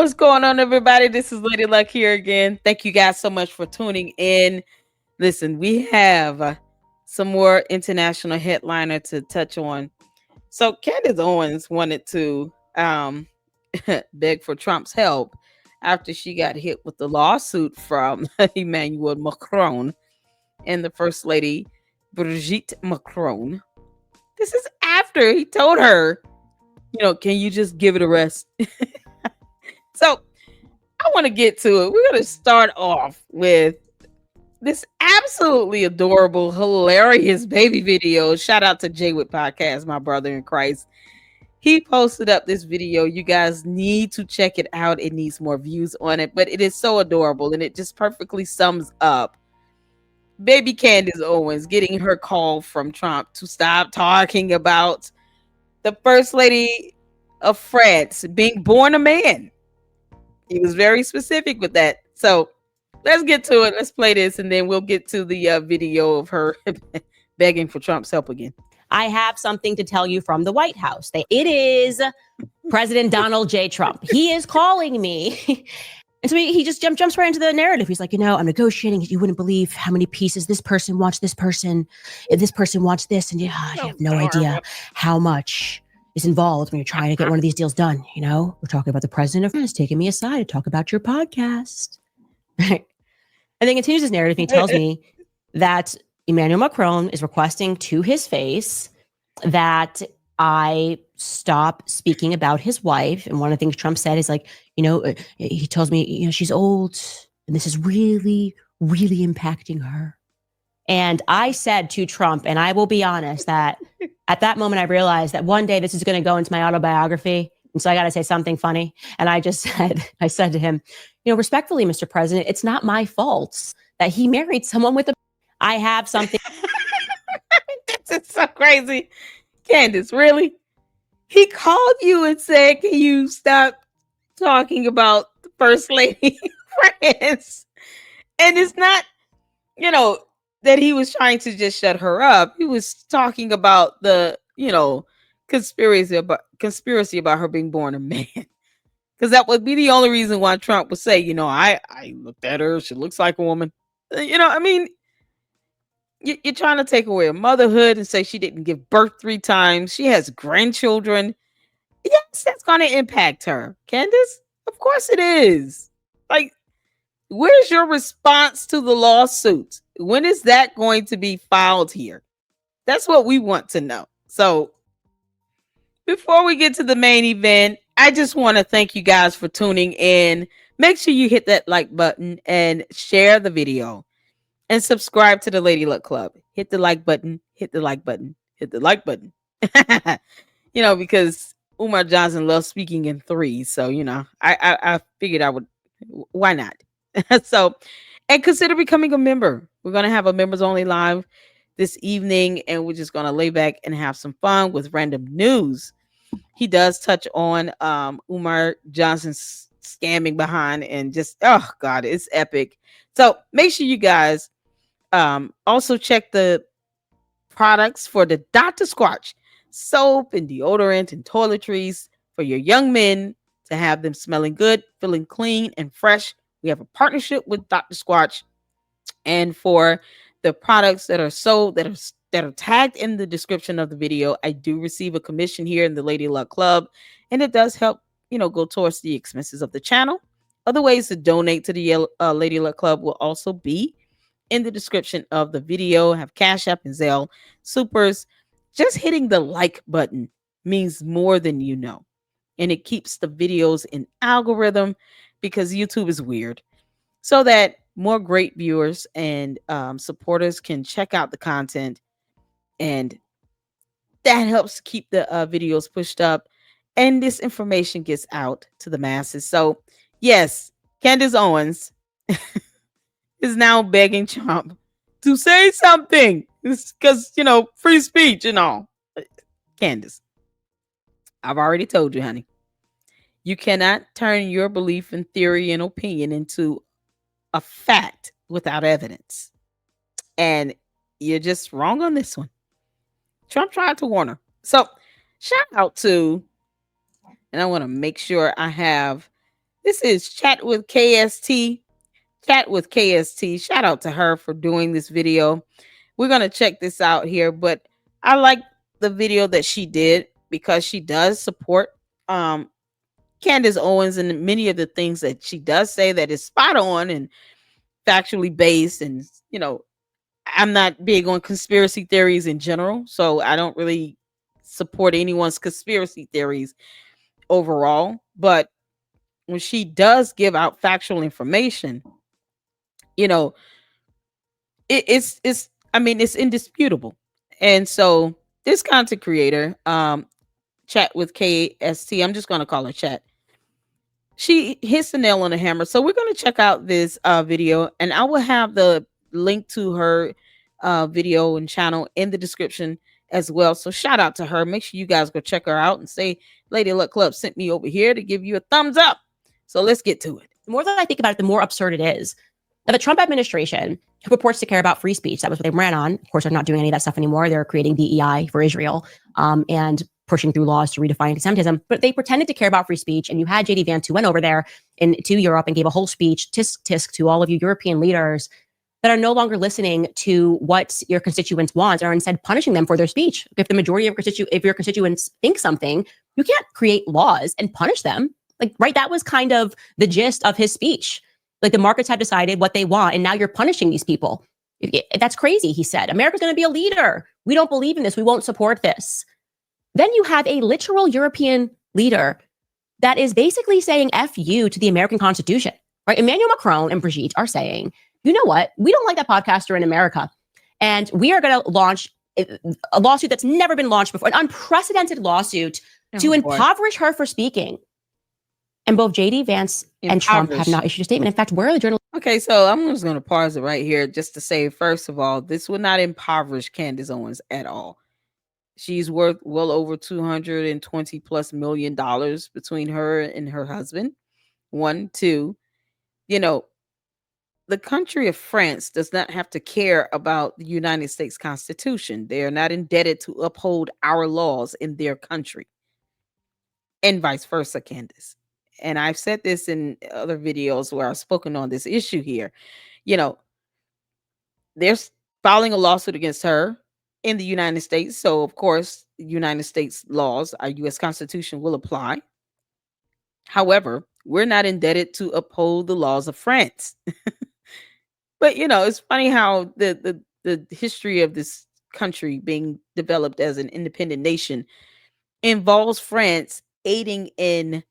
What's going on, everybody? This is Lady Luck here again. Thank you guys so much for tuning in. Listen, we have some more international headliner to touch on. So, Candace Owens wanted to beg for Trump's help after she got hit with the lawsuit from Emmanuel Macron and the First Lady Brigitte Macron. This is after he told her, can you just give it a rest? So, I want to get to it. We're going to start off with this absolutely adorable, hilarious baby video. Shout out to Jaywood Podcast, my brother in Christ. He posted up this video. You guys need to check it out. It needs more views on it, but it is so adorable and it just perfectly sums up baby Candace Owens getting her call from Trump to stop talking about the First Lady of France being born a man. He was very specific with that. So let's get to it. Let's play this, and then we'll get to the video of her begging for Trump's help again. I have something to tell you from the White House. It is President Donald J. Trump. He is calling me. And so he just jumps right into the narrative. He's like, I'm negotiating. You wouldn't believe how many pieces this person wants this person. If this person wants this. And you have no idea how much is involved when you're trying to get one of these deals done. We're talking about the president of France taking me aside to talk about your podcast. And then continues his narrative. And he tells me that Emmanuel Macron is requesting to his face that I stop speaking about his wife. And one of the things Trump said is like, he tells me, she's old and this is really, really impacting her. And I said to Trump, and I will be honest, that at that moment I realized that one day this is going to go into my autobiography. And so I got to say something funny. And I said to him, respectfully, Mr. President, it's not my fault that he married someone with I have something. This is so crazy. Candace, really? He called you and said, can you stop talking about the First Lady France? And it's not, that he was trying to just shut her up. He was talking about the, conspiracy about her being born a man. Because that would be the only reason why Trump would say, I looked at her. She looks like a woman. You're trying to take away her motherhood and say she didn't give birth 3 times. She has grandchildren. Yes, that's going to impact her. Candace, of course it is. Like, where's your response to the lawsuit? When is that going to be filed here? That's what we want to know. So before we get to the main event, I just want to thank you guys for tuning in. Make sure you hit that like button and share the video. And subscribe to the Lady Luck Club. Hit the like button. Hit the like button. Hit the like button. Because Umar Johnson loves speaking in 3. So, I figured I would. Why not? And consider becoming a member. We're going to have a members only live this evening. And we're just going to lay back and have some fun with random news. He does touch on Umar Johnson's scamming behind and just, oh God, it's epic. So make sure you guys also check the products for the Dr. Squatch soap and deodorant and toiletries for your young men to have them smelling good, feeling clean and fresh. We have a partnership with Dr. Squatch, and for the products that are sold that are tagged in the description of the video, I do receive a commission here in the Lady Luck Club, and it does help go towards the expenses of the channel. Other ways to donate to the Lady Luck Club will also be in the description of the video. Have Cash App and Zelle. Supers. Just hitting the like button means more than you know. And it keeps the videos in algorithm because YouTube is weird. So that more great viewers and supporters can check out the content. And that helps keep the videos pushed up. And this information gets out to the masses. So yes, Candace Owens is now begging Trump to say something because, free speech and all. Candace, I've already told you, honey, you cannot turn your belief in theory and opinion into a fact without evidence. And you're just wrong on this one. Trump tried to warn her. So shout out to, and I want to make sure I have This is Chat with KST. Chat with KST. Shout out to her for doing this video. We're going to check this out here, but I like the video that she did because she does support um Candace Owens and many of the things that she does say that is spot on and factually based. And I'm not big on conspiracy theories in general, so I don't really support anyone's conspiracy theories overall. But when she does give out factual information, you know, it's I mean it's indisputable. And so this content creator, Chat with KST, I'm just gonna call her Chat. She hits the nail on the hammer. So we're gonna check out this video, and I will have the link to her video and channel in the description as well. So shout out to her. Make sure you guys go check her out and say Lady Luck Club sent me over here to give you a thumbs up. So let's get to it. The more that I think about it, the more absurd it is. Now, the Trump administration, who purports to care about free speech, that was what they ran on. Of course, they're not doing any of that stuff anymore. They're creating DEI for Israel and pushing through laws to redefine anti-Semitism. But they pretended to care about free speech. And you had JD Vance, who went over there to Europe and gave a whole speech, tisk tisk, to all of you European leaders that are no longer listening to what your constituents want, and are instead punishing them for their speech. If the majority of your constituents think something, you can't create laws and punish them. Like, right, that was kind of the gist of his speech. Like, the markets have decided what they want, and now you're punishing these people. That's crazy, he said. America's going to be a leader. We don't believe in this. We won't support this. Then you have a literal European leader that is basically saying F you to the American Constitution, right? Emmanuel Macron and Brigitte are saying, you know what? We don't like that podcaster in America. And we are going to launch a lawsuit that's never been launched before, an unprecedented lawsuit to impoverish her for speaking. And both JD Vance and Trump have not issued a statement. In fact, where are the journalists? Okay, so I'm just going to pause it right here just to say, first of all, this would not impoverish Candace Owens at all. She's worth well over $220+ million between her and her husband. One, two, the country of France does not have to care about the United States Constitution. They are not indebted to uphold our laws in their country, and vice versa, Candace. And I've said this in other videos where I've spoken on this issue here. They're filing a lawsuit against her in the United States. So, of course, United States laws, our U.S. Constitution will apply. However, we're not indebted to uphold the laws of France. But, it's funny how the history of this country being developed as an independent nation involves France aiding in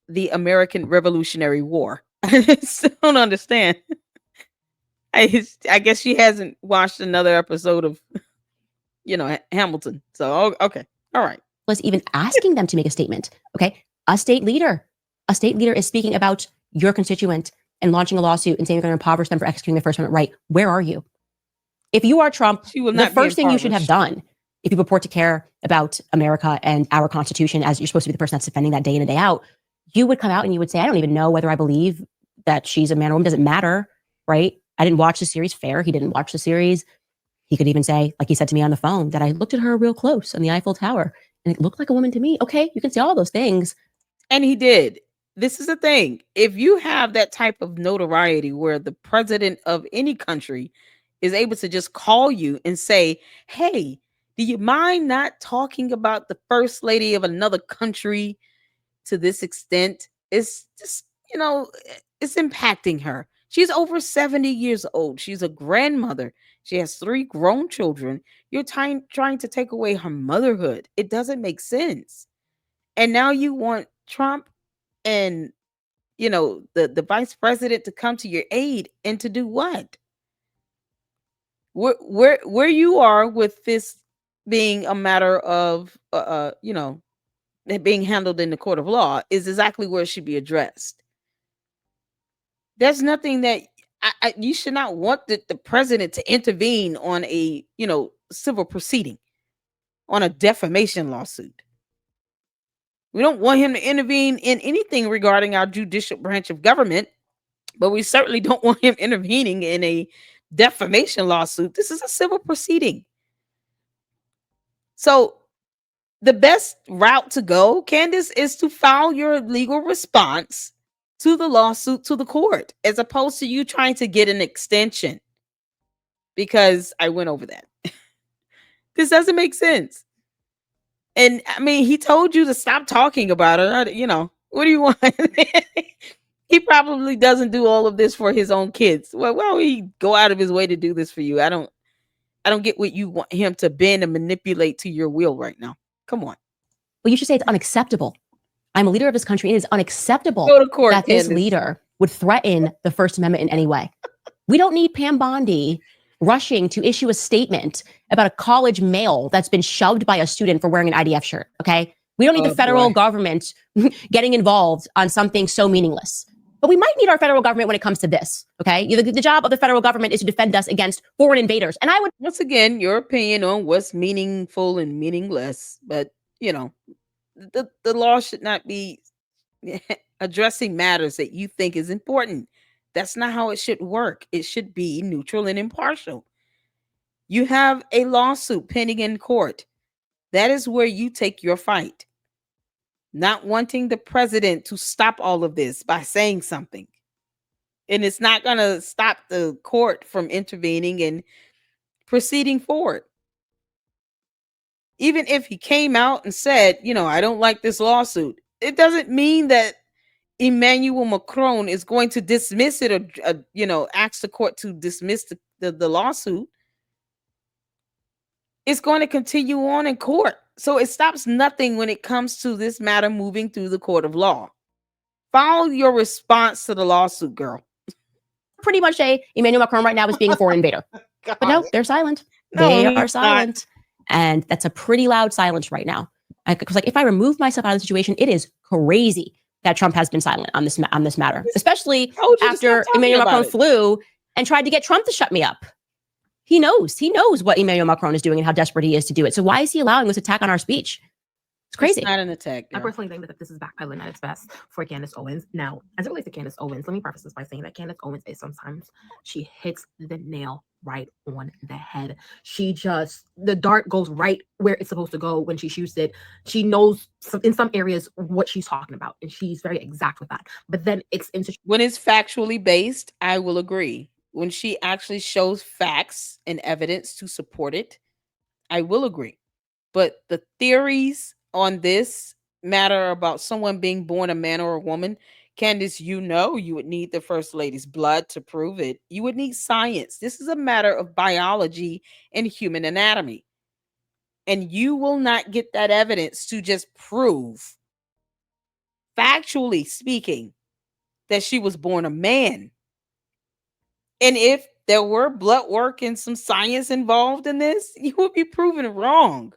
the American Revolutionary War. I still don't understand. I guess she hasn't watched another episode of, Hamilton. So, okay. All right. Was even asking them to make a statement. Okay. A state leader is speaking about your constituent and launching a lawsuit and saying you're going to impoverish them for executing their First Amendment right. Where are you? If you are Trump, the first thing you should have done, if you purport to care about America and our Constitution, as you're supposed to be the person that's defending that day in and day out, you would come out and you would say, I don't even know whether I believe that she's a man or woman. Doesn't matter, right? I didn't watch the series. Fair. He didn't watch the series. He could even say, like he said to me on the phone, that I looked at her real close on the Eiffel Tower and it looked like a woman to me. Okay, you can say all those things. And he did. This is the thing. If you have that type of notoriety where the president of any country is able to just call you and say, hey, do you mind not talking about the first lady of another country to this extent? It's just, it's impacting her. She's over 70 years old. She's a grandmother. She has 3 grown children. You're trying to take away her motherhood. It doesn't make sense. And now you want Trump and the vice president to come to your aid and to do what? Where you are with this being a matter of it being handled in the court of law is exactly where it should be addressed. There's nothing that you should not want the president to intervene on a civil proceeding, on a defamation lawsuit. We don't want him to intervene in anything regarding our judicial branch of government, but we certainly don't want him intervening in a defamation lawsuit. This is a civil proceeding. So the best route to go, Candace, is to file your legal response to the lawsuit to the court, as opposed to you trying to get an extension because I went over that. This doesn't make sense. And I mean, he told you to stop talking about it. What do you want? He probably doesn't do all of this for his own kids. Well, why would he go out of his way to do this for you? I don't get what you want him to bend and manipulate to your will right now. Come on. Well, you should say it's unacceptable. I'm a leader of this country. It is unacceptable Go to court, that this Candace. leader would threaten the First Amendment in any way. We don't need Pam Bondi rushing to issue a statement about a college male that's been shoved by a student for wearing an IDF shirt, okay? We don't need the federal government getting involved on something so meaningless. But we might need our federal government when it comes to this, okay? The job of the federal government is to defend us against foreign invaders. And I would... Once again, your opinion on what's meaningful and meaningless. But, the law should not be addressing matters that you think is important. That's not how it should work. It should be neutral and impartial. You have a lawsuit pending in court. That is where you take your fight. Not wanting the president to stop all of this by saying something. And it's not going to stop the court from intervening and proceeding forward. Even if he came out and said, I don't like this lawsuit, it doesn't mean that Emmanuel Macron is going to dismiss it or ask the court to dismiss the lawsuit. It's going to continue on in court. So it stops nothing when it comes to this matter moving through the court of law. Follow your response to the lawsuit, girl. Pretty much say Emmanuel Macron right now is being a foreign invader. But no, they're silent. They are silent. And that's a pretty loud silence right now. Because if I remove myself out of the situation, it is crazy that Trump has been silent on this matter, especially after Emmanuel Macron flew and tried to get Trump to shut me up. He knows what Emmanuel Macron is doing and how desperate he is to do it. So why is he allowing this attack on our speech? It's crazy. It's not an attack. I personally think that this is backpedaling at its best for Candace Owens. Now, as it relates to Candace Owens, let me preface this by saying that Candace Owens is sometimes she hits the nail right on the head. The dart goes right where it's supposed to go when she shoots it. She knows in some areas what she's talking about, and she's very exact with that. But then when it's factually based, I will agree. When she actually shows facts and evidence to support it, I will agree. But the theories on this matter about someone being born a man or a woman, Candace, you would need the First Lady's blood to prove it. You would need science. This is a matter of biology and human anatomy. And you will not get that evidence to just prove, factually speaking, that she was born a man. And if there were blood work and some science involved in this, you would be proven wrong.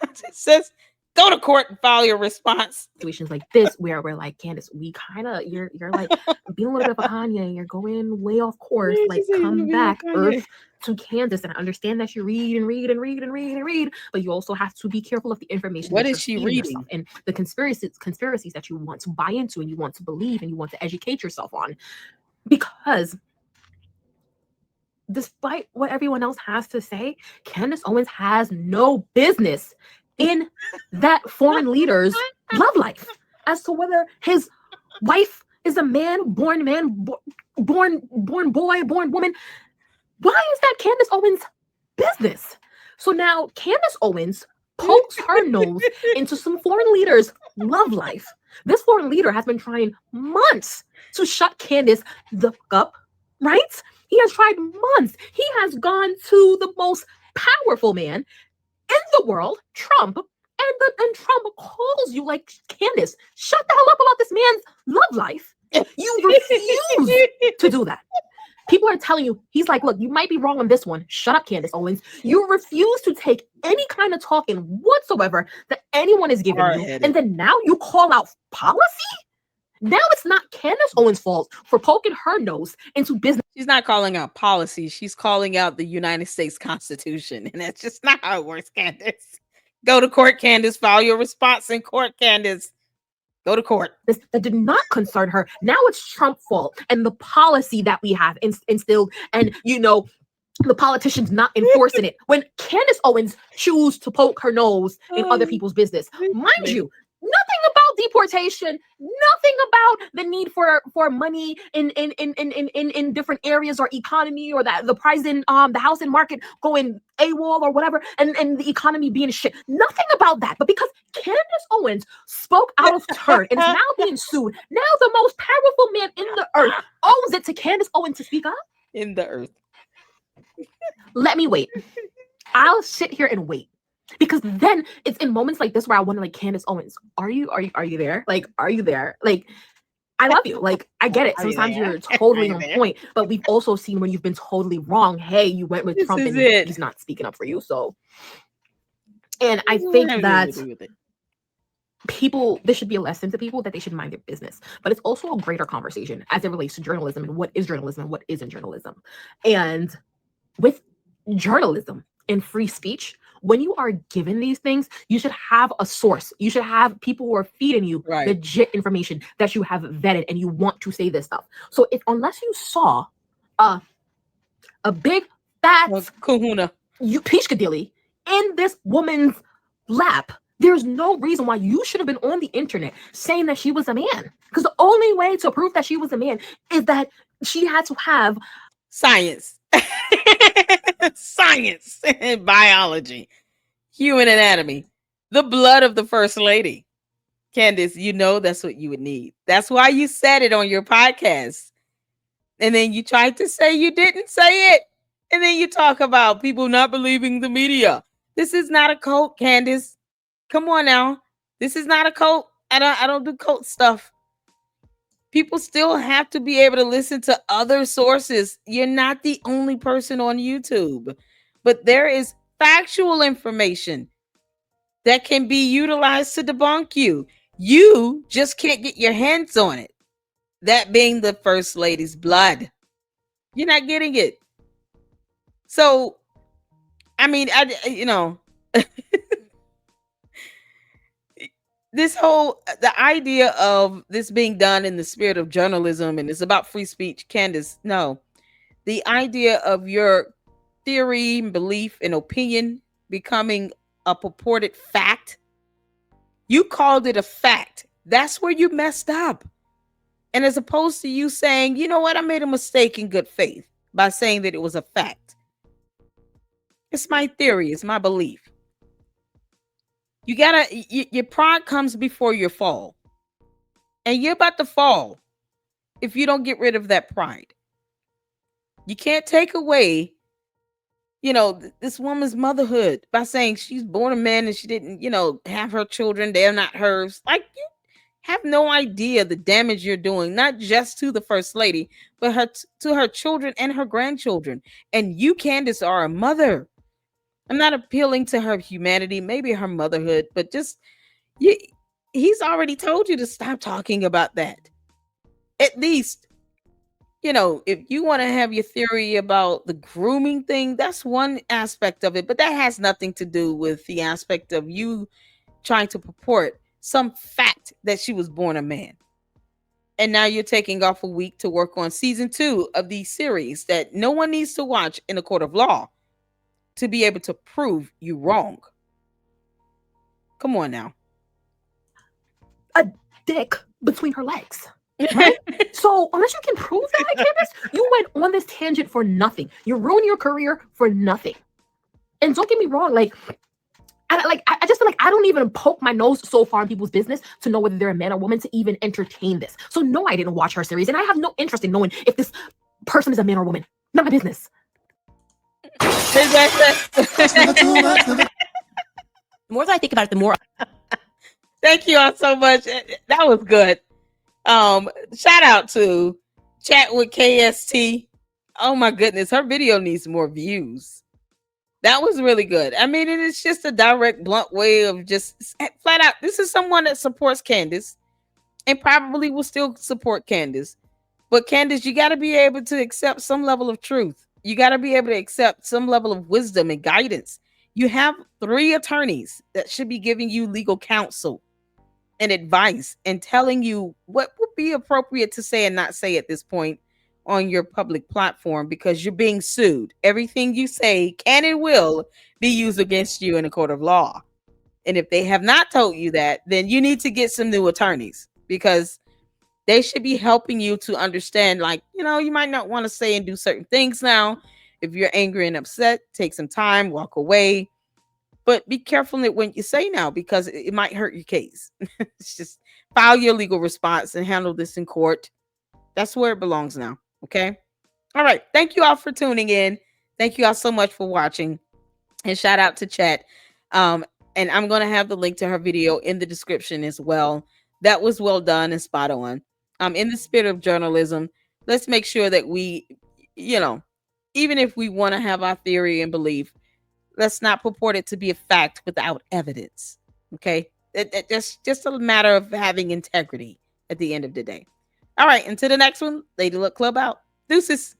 It says, go to court and file your response. Situations like this where we're like, Candace, we kind of, you're like being a little bit of a Kanye, you're going way off course, like come back, Earth to Candace. And I understand that you read and read and read and read and read, but you also have to be careful of the information. What is she reading? And the conspiracies that you want to buy into and you want to believe and you want to educate yourself on. Because despite what everyone else has to say, Candace Owens has no business in that foreign leader's love life. As to whether his wife is a born boy, born woman, why is that Candace Owens' business? So now Candace Owens pokes her nose into some foreign leader's love life. This foreign leader has been trying months to shut Candace the up, right? He has tried months. He has gone to the most powerful man in the world, Trump, and Trump calls you like, Candace, shut the hell up about this man's love life. You refuse to do that. People are telling you, he's like, look, you might be wrong on this one. Shut up, Candace Owens. You refuse to take any kind of talking whatsoever that anyone is giving you. And then now you call out policy? Now it's not Candace Owens' fault for poking her nose into business. She's not calling out policy. She's calling out the United States Constitution. And that's just not how it works, Candace. Go to court, Candace. File your response in court, Candace. Go to court. That did not concern her. Now it's Trump's fault and the policy that we have instilled and, the politicians not enforcing it. When Candace Owens choose to poke her nose in other people's business, mind you, nothing about deportation, nothing about the need for money in different areas or economy, or that the price in the housing market going AWOL or whatever, and the economy being shit. Nothing about that. But because Candace Owens spoke out of turn and is now being sued, now the most powerful man in the earth owes it to Candace Owens to speak up. In the earth. Let me wait. I'll sit here and wait. Because then it's in moments like this where I wonder, like, Candace Owens, are you there? Like, are you there? Like, I love you. Like, I get it. Sometimes you're totally on point, but we've also seen when you've been totally wrong. Hey, you went with Trump and he's not speaking up for you. So, and I think that people, this should be a lesson to people that they should mind their business. But it's also a greater conversation as it relates to journalism and what is journalism and what isn't journalism. And with journalism and free speech, when you are given these things, you should have a source. You should have people who are feeding you legit information that you have vetted and you want to say this stuff. So unless you saw a big fat kahuna, you peachkadilly in this woman's lap, there's no reason why you should have been on the internet saying that she was a man. Because the only way to prove that she was a man is that she had to have science. Science and biology, human anatomy, the blood of the first lady. Candace, you know that's what you would need. That's why you said it on your podcast. And then you tried to say you didn't say it. And then you talk about people not believing the media. This is not a cult, Candace. Come on now. This is not a cult. I don't do cult stuff. People still have to be able to listen to other sources. You're not the only person on YouTube, but there is factual information that can be utilized to debunk you. You just can't get your hands on it. That being the first lady's blood. You're not getting it. So, I mean, the idea of this being done in the spirit of journalism and it's about free speech, Candace, no. The idea of your theory, belief, and opinion becoming a purported fact, you called it a fact. That's where you messed up. And as opposed to you saying, you know what, I made a mistake in good faith by saying that it was a fact. It's my theory, it's my belief. You gotta, your pride comes before your fall. And you're about to fall if you don't get rid of that pride. You can't take away, this woman's motherhood by saying she's born a man and she didn't, have her children. They're not hers. Like, you have no idea the damage you're doing, not just to the first lady, but to her children and her grandchildren. And you, Candace, are a mother. I'm not appealing to her humanity, maybe her motherhood, but just he's already told you to stop talking about that. At least, if you want to have your theory about the grooming thing, that's one aspect of it, but that has nothing to do with the aspect of you trying to purport some fact that she was born a man. And now you're taking off a week to work on season 2 of the series that no one needs to watch in a court of law to be able to prove you wrong. Come on now. A dick between her legs. Right? So unless you can prove that, Candace, you went on this tangent for nothing. You ruined your career for nothing. And don't get me wrong, I just feel like I don't even poke my nose so far in people's business to know whether they're a man or woman to even entertain this. So no, I didn't watch her series, and I have no interest in knowing if this person is a man or woman. Not my business. The more that I think about it, the more. Thank you all so much. That was good. Shout out to Chat with KST. Oh my goodness, her video needs more views. That was really good. I mean, it's just a direct, blunt way of just flat out. This is someone that supports Candace and probably will still support Candace. But Candace, you got to be able to accept some level of truth. You got to be able to accept some level of wisdom and guidance. You have 3 attorneys that should be giving you legal counsel and advice and telling you what would be appropriate to say and not say at this point on your public platform, because you're being sued. Everything you say can and will be used against you in a court of law. And if they have not told you that, then you need to get some new attorneys, because they should be helping you to understand, like, you might not want to say and do certain things now. If you're angry and upset, take some time, walk away. But be careful when you say now, because it might hurt your case. It's just file your legal response and handle this in court. That's where it belongs now. Okay. All right. Thank you all for tuning in. Thank you all so much for watching. And shout out to Chat. And I'm going to have the link to her video in the description as well. That was well done and spot on. In the spirit of journalism, let's make sure that we, even if we want to have our theory and belief, let's not purport it to be a fact without evidence. Okay. That's just a matter of having integrity at the end of the day. All right. Until the next one, Lady Luck Club out. Deuces.